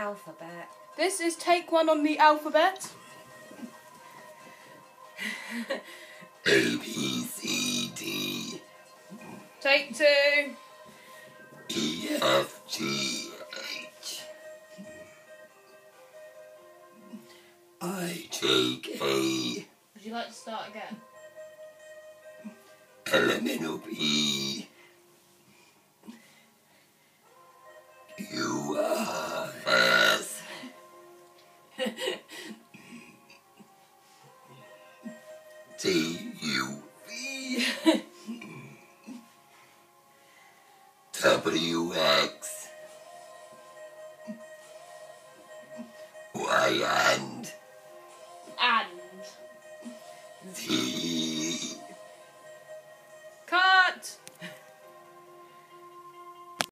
alphabet. This is take 1 on the alphabet. A, B, C, D. Take 2. E, F, G, H. I, J, K. Would you like to start again? L, M, N, O, P. Q, R, S. T, U, V. W, X. Y, I.